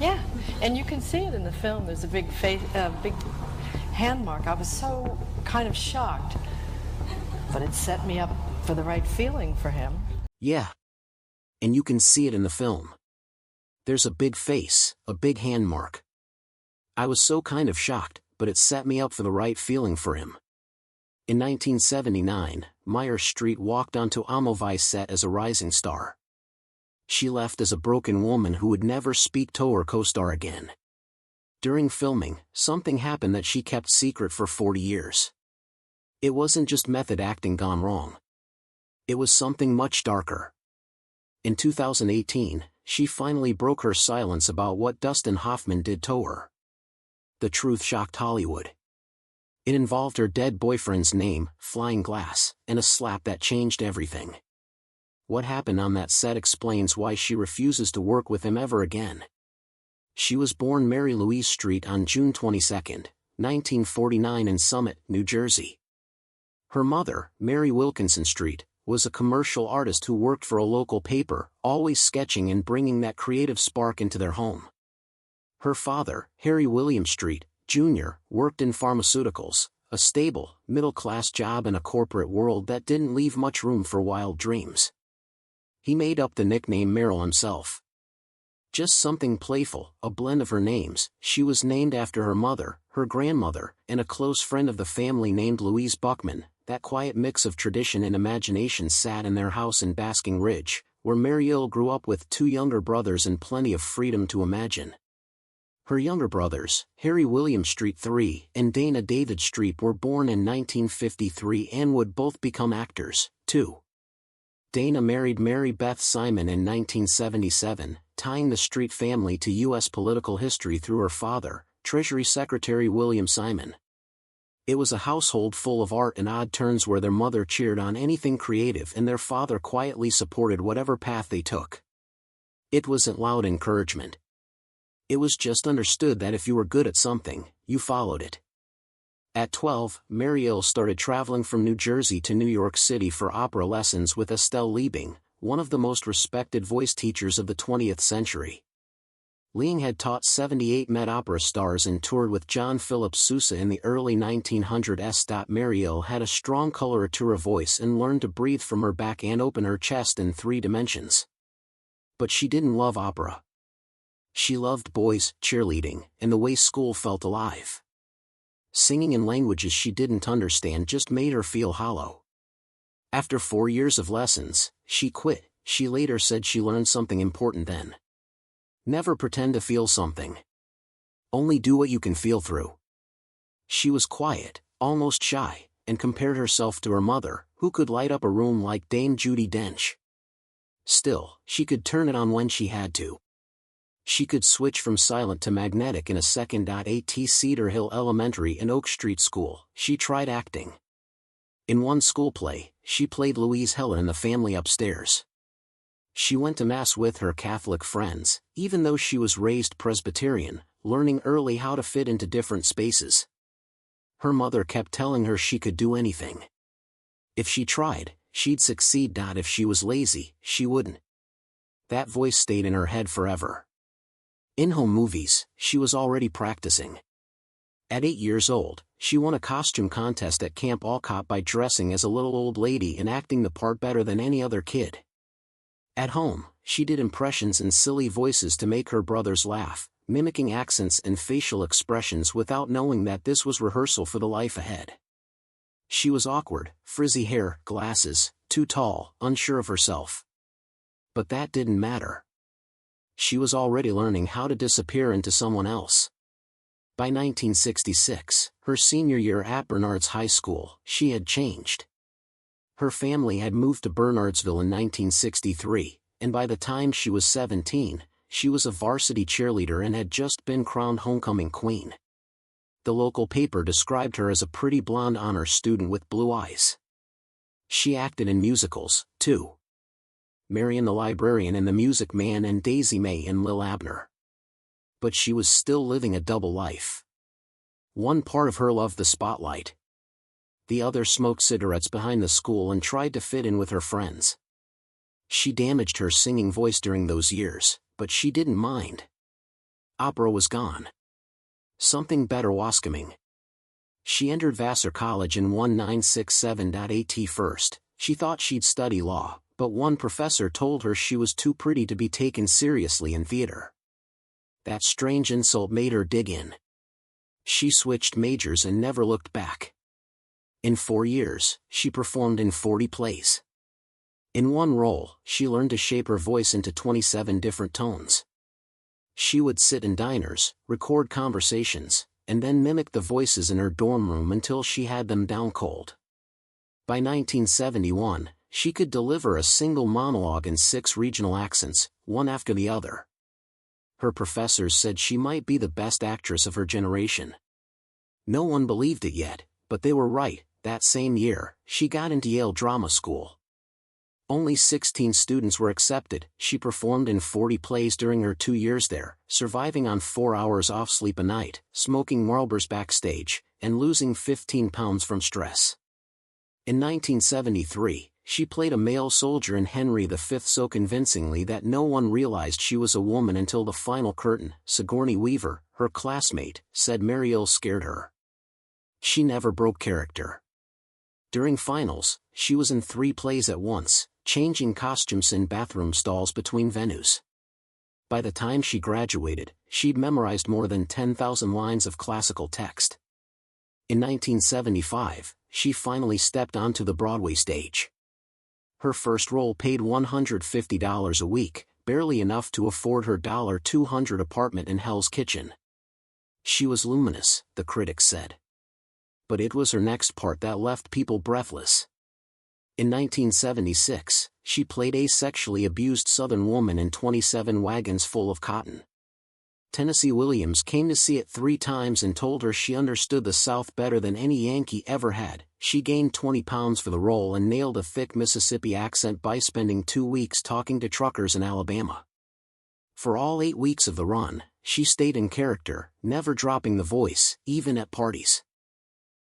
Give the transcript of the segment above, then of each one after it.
Yeah, and you can see it in the film. There's a big face, big hand mark. I was so kind of shocked, but it set me up for the right feeling for him. Yeah. And you can see it in the film. There's a big face, a big hand mark. I was so kind of shocked, but it set me up for the right feeling for him. In 1979, Meyer Street walked onto Amovai's set as a rising star. She left as a broken woman who would never speak to her co-star again. During filming, something happened that she kept secret for 40 years. It wasn't just method acting gone wrong. It was something much darker. In 2018, she finally broke her silence about what Dustin Hoffman did to her. The truth shocked Hollywood. It involved her dead boyfriend's name, Flying Glass, and a slap that changed everything. What happened on that set explains why she refuses to work with him ever again. She was born Mary Louise Street on June 22, 1949 in Summit, New Jersey. Her mother, Mary Wilkinson Street, was a commercial artist who worked for a local paper, always sketching and bringing that creative spark into their home. Her father, Harry William Street, Jr., worked in pharmaceuticals, a stable, middle-class job in a corporate world that didn't leave much room for wild dreams. He made up the nickname Meryl himself. Just something playful, a blend of her names. She was named after her mother, her grandmother, and a close friend of the family named Louise Buckman. That quiet mix of tradition and imagination sat in their house in Basking Ridge, where Mariel grew up with 2 younger brothers and plenty of freedom to imagine. Her younger brothers, Harry William Street III and Dana David Street, were born in 1953 and would both become actors, too. Dana married Mary Beth Simon in 1977, tying the Street family to U.S. political history through her father, Treasury Secretary William Simon. It was a household full of art and odd turns where their mother cheered on anything creative and their father quietly supported whatever path they took. It wasn't loud encouragement. It was just understood that if you were good at something, you followed it. At 12, Mariel started traveling from New Jersey to New York City for opera lessons with Estelle Liebing, one of the most respected voice teachers of the 20th century. Liebing had taught 78 Met Opera stars and toured with John Philip Sousa in the early 1900s. Mariel had a strong coloratura voice and learned to breathe from her back and open her chest in 3 dimensions. But she didn't love opera. She loved boys, cheerleading, and the way school felt alive. Singing in languages she didn't understand just made her feel hollow. After 4 years of lessons, she quit. She later said she learned something important then. Never pretend to feel something. Only do what you can feel through. She was quiet, almost shy, and compared herself to her mother, who could light up a room like Dame Judi Dench. Still, she could turn it on when she had to. She could switch from silent to magnetic in a second. At Cedar Hill Elementary and Oak Street School, she tried acting. In one school play, she played Louise Helen in The Family Upstairs. She went to Mass with her Catholic friends, even though she was raised Presbyterian, learning early how to fit into different spaces. Her mother kept telling her she could do anything. If she tried, she'd succeed. If she was lazy, she wouldn't. That voice stayed in her head forever. In home movies, she was already practicing. At 8 years old, she won a costume contest at Camp Olcott by dressing as a little old lady and acting the part better than any other kid. At home, she did impressions and silly voices to make her brothers laugh, mimicking accents and facial expressions without knowing that this was rehearsal for the life ahead. She was awkward, frizzy hair, glasses, too tall, unsure of herself. But that didn't matter. She was already learning how to disappear into someone else. By 1966, her senior year at Bernards High School, she had changed. Her family had moved to Bernardsville in 1963, and by the time she was 17, she was a varsity cheerleader and had just been crowned homecoming queen. The local paper described her as a pretty blonde honor student with blue eyes. She acted in musicals, too. Marion the Librarian and The Music Man and Daisy May and Lil Abner. But she was still living a double life. One part of her loved the spotlight. The other smoked cigarettes behind the school and tried to fit in with her friends. She damaged her singing voice during those years, but she didn't mind. Opera was gone. Something better was coming. She entered Vassar College in 1967. At first, she thought she'd study law, but one professor told her she was too pretty to be taken seriously in theater. That strange insult made her dig in. She switched majors and never looked back. In 4 years, she performed in 40 plays. In one role, she learned to shape her voice into 27 different tones. She would sit in diners, record conversations, and then mimic the voices in her dorm room until she had them down cold. By 1971, she could deliver a single monologue in 6 regional accents, one after the other. Her professors said she might be the best actress of her generation. No one believed it yet, but they were right. That same year, she got into Yale Drama School. Only 16 students were accepted. She performed in 40 plays during her 2 years there, surviving on 4 hours off sleep a night, smoking Marlboros backstage, and losing 15 pounds from stress. In 1973, she played a male soldier in Henry V so convincingly that no one realized she was a woman until the final curtain. Sigourney Weaver, her classmate, said Mariel scared her. She never broke character. During finals, she was in 3 plays at once, changing costumes in bathroom stalls between venues. By the time she graduated, she'd memorized more than 10,000 lines of classical text. In 1975, she finally stepped onto the Broadway stage. Her first role paid $150 a week, barely enough to afford her $200 apartment in Hell's Kitchen. She was luminous, the critics said. But it was her next part that left people breathless. In 1976, she played a sexually abused Southern woman in 27 Wagons Full of Cotton. Tennessee Williams came to see it 3 times and told her she understood the South better than any Yankee ever had. She gained 20 pounds for the role and nailed a thick Mississippi accent by spending 2 weeks talking to truckers in Alabama. For all 8 weeks of the run, she stayed in character, never dropping the voice, even at parties.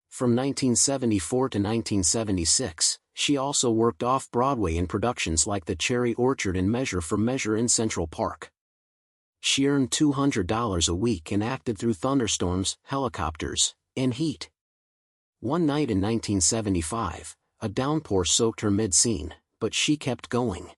From 1974 to 1976, she also worked off-Broadway in productions like The Cherry Orchard and Measure for Measure in Central Park. She earned $200 a week and acted through thunderstorms, helicopters, and heat. One night in 1975, a downpour soaked her mid-scene, but she kept going.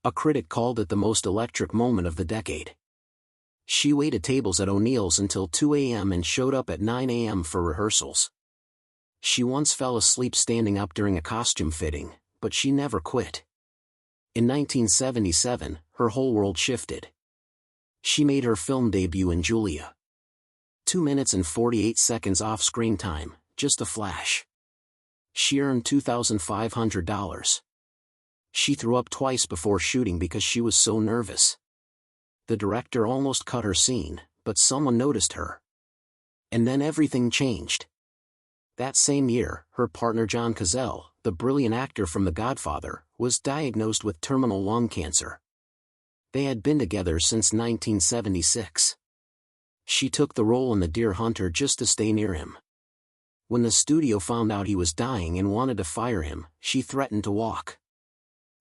A critic called it the most electric moment of the decade. She waited tables at O'Neill's until 2 a.m. and showed up at 9 a.m. for rehearsals. She once fell asleep standing up during a costume fitting, but she never quit. In 1977, her whole world shifted. She made her film debut in Julia. 2 minutes and 48 seconds off-screen time, just a flash. She earned $2,500. She threw up twice before shooting because she was so nervous. The director almost cut her scene, but someone noticed her. And then everything changed. That same year, her partner John Cazale, the brilliant actor from The Godfather, was diagnosed with terminal lung cancer. They had been together since 1976. She took the role in The Deer Hunter just to stay near him. When the studio found out he was dying and wanted to fire him, she threatened to walk.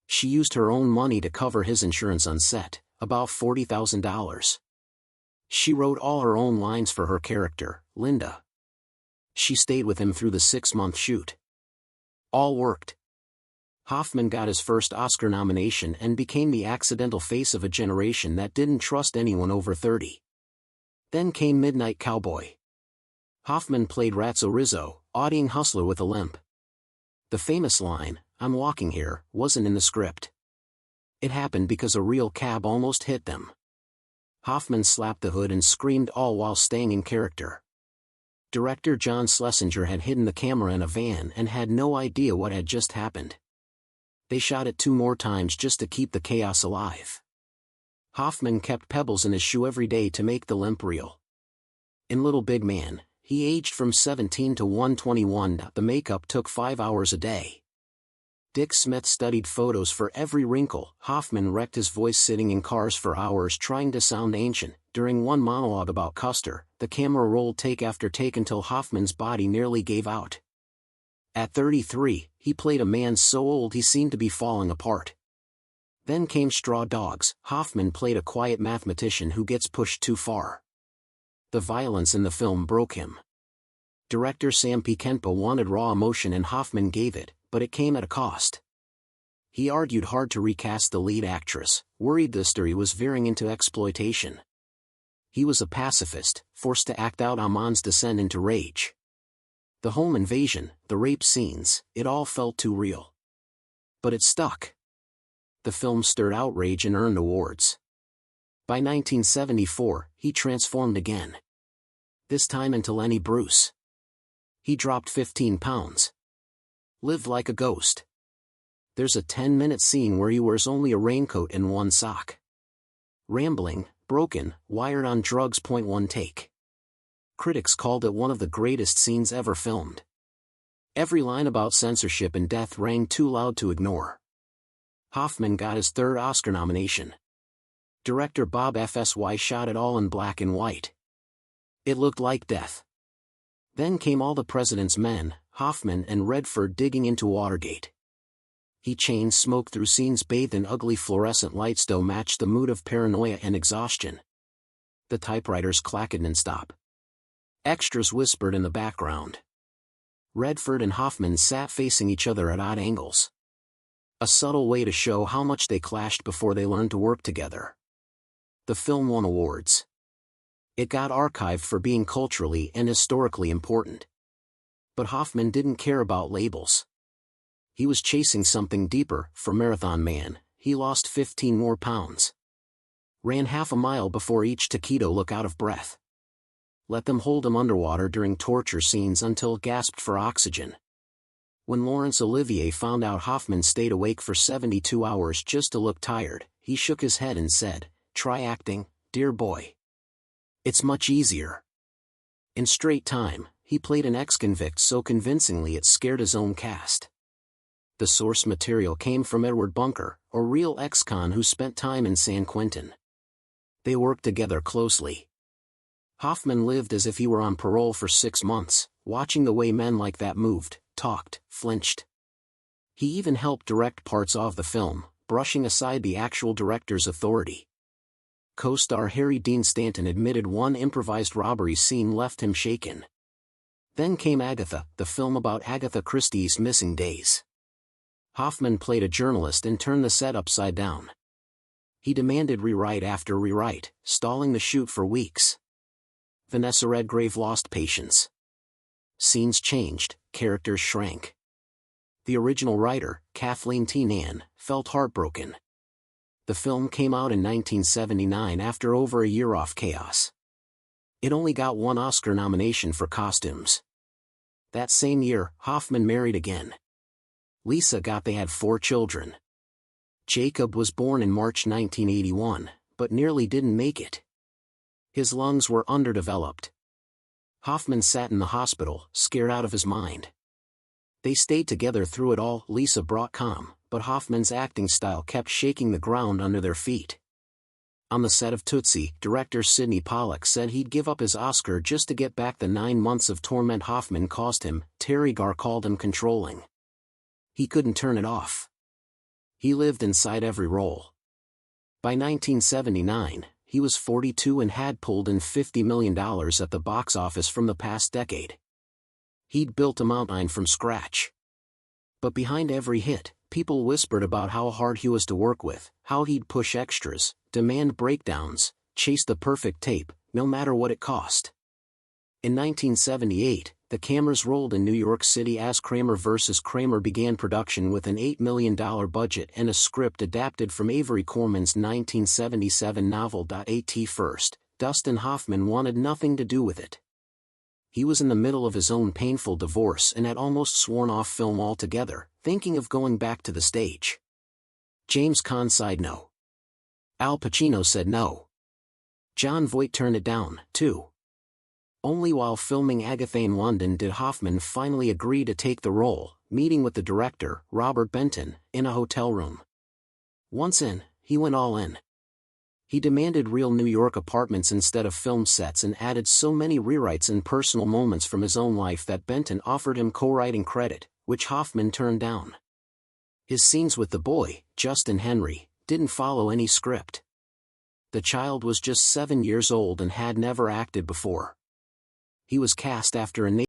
She used her own money to cover his insurance on set, about $40,000. She wrote all her own lines for her character, Linda. She stayed with him through the 6-month shoot. All worked. Hoffman got his first Oscar nomination and became the accidental face of a generation that didn't trust anyone over 30. Then came Midnight Cowboy. Hoffman played Ratso Rizzo, auditing hustler with a limp. The famous line, "I'm walking here," wasn't in the script. It happened because a real cab almost hit them. Hoffman slapped the hood and screamed, all while staying in character. Director John Schlesinger had hidden the camera in a van and had no idea what had just happened. They shot it 2 more times just to keep the chaos alive. Hoffman kept pebbles in his shoe every day to make the limp real. In Little Big Man, he aged from 17 to 121. The makeup took 5 hours a day. Dick Smith studied photos for every wrinkle. Hoffman wrecked his voice sitting in cars for hours trying to sound ancient. During one monologue about Custer, the camera rolled take after take until Hoffman's body nearly gave out. At 33, he played a man so old he seemed to be falling apart. Then came Straw Dogs. Hoffman played a quiet mathematician who gets pushed too far. The violence in the film broke him. Director Sam Peckinpah wanted raw emotion and Hoffman gave it, but it came at a cost. He argued hard to recast the lead actress, worried the story was veering into exploitation. He was a pacifist, forced to act out Amon's descent into rage. The home invasion, the rape scenes, it all felt too real. But it stuck. The film stirred outrage and earned awards. By 1974, he transformed again. This time into Lenny Bruce. He dropped 15 pounds. Lived like a ghost. There's a 10-minute scene where he wears only a raincoat and one sock. Rambling, broken, wired on drugs. One take. Critics called it one of the greatest scenes ever filmed. Every line about censorship and death rang too loud to ignore. Hoffman got his third Oscar nomination. Director Bob Fsy shot it all in black and white. It looked like death. Then came All the President's Men, Hoffman and Redford digging into Watergate. He chain smoked through scenes bathed in ugly fluorescent lights to match the mood of paranoia and exhaustion. The typewriters clacked and stopped. Extras whispered in the background. Redford and Hoffman sat facing each other at odd angles. A subtle way to show how much they clashed before they learned to work together. The film won awards. It got archived for being culturally and historically important. But Hoffman didn't care about labels. He was chasing something deeper. For Marathon Man, he lost 15 more pounds. Ran half a mile before each taquito look out of breath. Let them hold him underwater during torture scenes until gasped for oxygen. When Laurence Olivier found out Hoffman stayed awake for 72 hours just to look tired, he shook his head and said, "Try acting, dear boy. It's much easier." In Straight Time, he played an ex-convict so convincingly it scared his own cast. The source material came from Edward Bunker, a real ex-con who spent time in San Quentin. They worked together closely. Hoffman lived as if he were on parole for 6 months, watching the way men like that moved, talked, flinched. He even helped direct parts of the film, brushing aside the actual director's authority. Co-star Harry Dean Stanton admitted one improvised robbery scene left him shaken. Then came Agatha, the film about Agatha Christie's missing days. Hoffman played a journalist and turned the set upside down. He demanded rewrite after rewrite, stalling the shoot for weeks. Vanessa Redgrave lost patience. Scenes changed, characters shrank. The original writer, Kathleen T. Nan, felt heartbroken. The film came out in 1979 after over a year off chaos. It only got 1 Oscar nomination for costumes. That same year, Hoffman married again. Lisa got they had 4 children. Jacob was born in March 1981, but nearly didn't make it. His lungs were underdeveloped. Hoffman sat in the hospital, scared out of his mind. They stayed together through it all. Lisa brought calm, but Hoffman's acting style kept shaking the ground under their feet. On the set of Tootsie, director Sidney Pollack said he'd give up his Oscar just to get back the 9 months of torment Hoffman caused him. Terry Garr called him controlling. He couldn't turn it off. He lived inside every role. By 1979, he was 42 and had pulled in $50 million at the box office from the past decade. He'd built a mountain from scratch. But behind every hit, people whispered about how hard he was to work with, how he'd push extras, demand breakdowns, chase the perfect tape, no matter what it cost. In 1978, the cameras rolled in New York City as Kramer vs. Kramer began production with an $8 million budget and a script adapted from Avery Corman's 1977 novel. At first, Dustin Hoffman wanted nothing to do with it. He was in the middle of his own painful divorce and had almost sworn off film altogether, thinking of going back to the stage. James Caan said no. Al Pacino said no. Jon Voight turned it down, too. Only while filming Agatha in London did Hoffman finally agree to take the role, meeting with the director, Robert Benton, in a hotel room. Once in, he went all in. He demanded real New York apartments instead of film sets and added so many rewrites and personal moments from his own life that Benton offered him co-writing credit, which Hoffman turned down. His scenes with the boy, Justin Henry, didn't follow any script. The child was just 7 years old and had never acted before. He was cast after a